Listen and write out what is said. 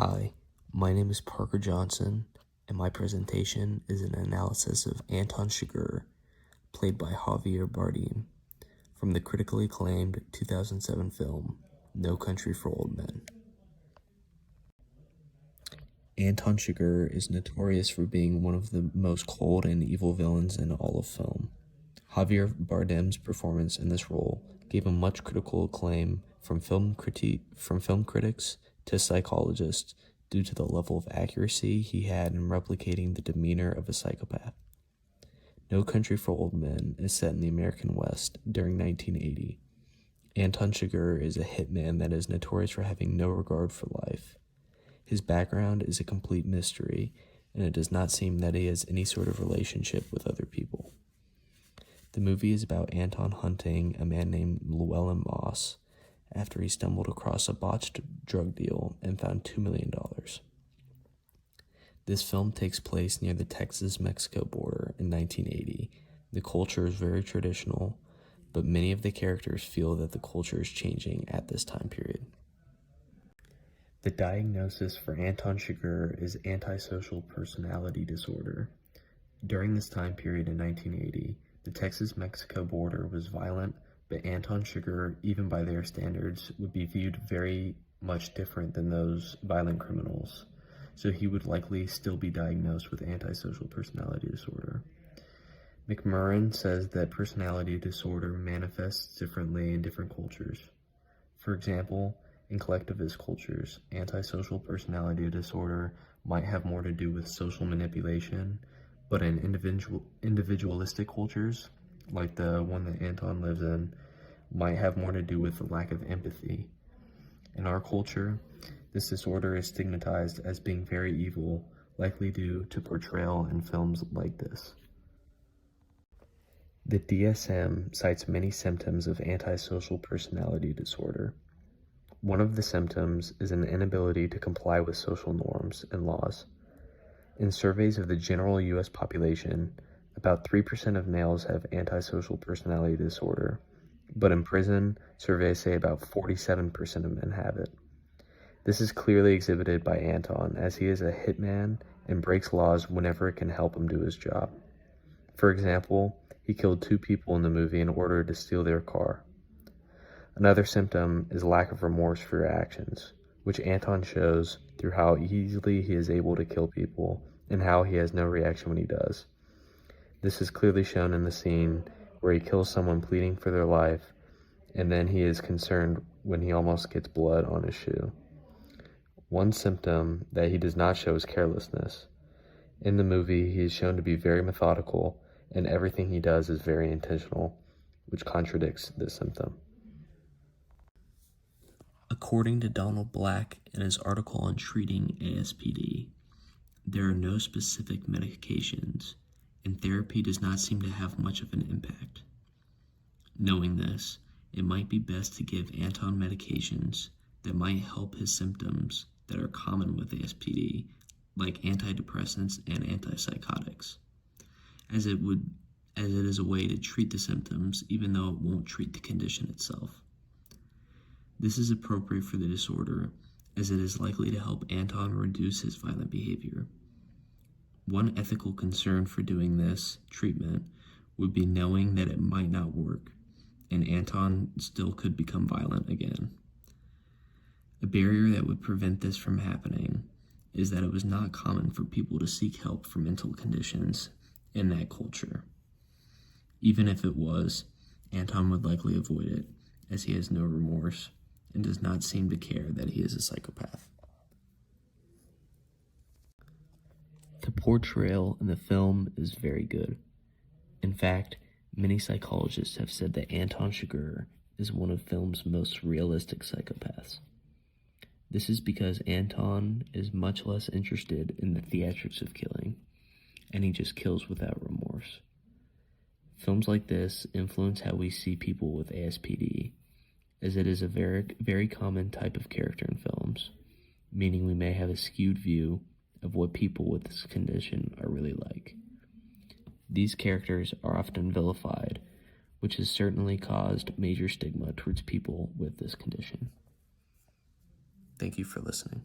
Hi, my name is Parker Johnson, and my presentation is an analysis of Anton Chigurh, played by Javier Bardem, from the critically acclaimed 2007 film, No Country for Old Men. Anton Chigurh is notorious for being one of the most cold and evil villains in all of film. Javier Bardem's performance in this role gave him much critical acclaim from film critics to psychologists due to the level of accuracy he had in replicating the demeanor of a psychopath. No Country for Old Men is set in the American West during 1980. Anton Chigurh is a hitman that is notorious for having no regard for life. His background is a complete mystery, and it does not seem that he has any sort of relationship with other people. The movie is about Anton hunting a man named Llewellyn Moss after he stumbled across a botched drug deal and found $2 million. This film takes place near the Texas-Mexico border in 1980. The culture is very traditional, but many of the characters feel that the culture is changing at this time period. The diagnosis for Anton Chigurh is antisocial personality disorder. During this time period in 1980, the Texas-Mexico border was violent, but Anton Chigurh, even by their standards, would be viewed very much different than those violent criminals, so he would likely still be diagnosed with antisocial personality disorder. McMurran says that personality disorder manifests differently in different cultures. For example, in collectivist cultures, antisocial personality disorder might have more to do with social manipulation, but in individualistic cultures, like the one that Anton lives in, might have more to do with the lack of empathy. In our culture, this disorder is stigmatized as being very evil, likely due to portrayal in films like this. The DSM cites many symptoms of antisocial personality disorder. One of the symptoms is an inability to comply with social norms and laws. In surveys of the general U.S. population, about 3% of males have antisocial personality disorder, but in prison, surveys say about 47% of men have it. This is clearly exhibited by Anton, as he is a hitman and breaks laws whenever it can help him do his job. For example, he killed 2 people in the movie in order to steal their car. Another symptom is lack of remorse for your actions, which Anton shows through how easily he is able to kill people and how he has no reaction when he does. This is clearly shown in the scene where he kills someone pleading for their life, and then he is concerned when he almost gets blood on his shoe. One symptom that he does not show is carelessness. In the movie, he is shown to be very methodical, and everything he does is very intentional, which contradicts this symptom. According to Donald Black in his article on treating ASPD, there are no specific medications, and therapy does not seem to have much of an impact. Knowing this, it might be best to give Anton medications that might help his symptoms that are common with ASPD, like antidepressants and antipsychotics, as it is a way to treat the symptoms even though it won't treat the condition itself. This is appropriate for the disorder, as it is likely to help Anton reduce his violent behavior. One ethical concern for doing this treatment would be knowing that it might not work, and Anton still could become violent again. A barrier that would prevent this from happening is that it was not common for people to seek help for mental conditions in that culture. Even if it was, Anton would likely avoid it, as he has no remorse and does not seem to care that he is a psychopath. The portrayal in the film is very good. In fact, many psychologists have said that Anton Chigurh is one of film's most realistic psychopaths. This is because Anton is much less interested in the theatrics of killing, and he just kills without remorse. Films like this influence how we see people with ASPD, as it is a very common type of character in films, meaning we may have a skewed view of what people with this condition are really like. These characters are often vilified, which has certainly caused major stigma towards people with this condition. Thank you for listening.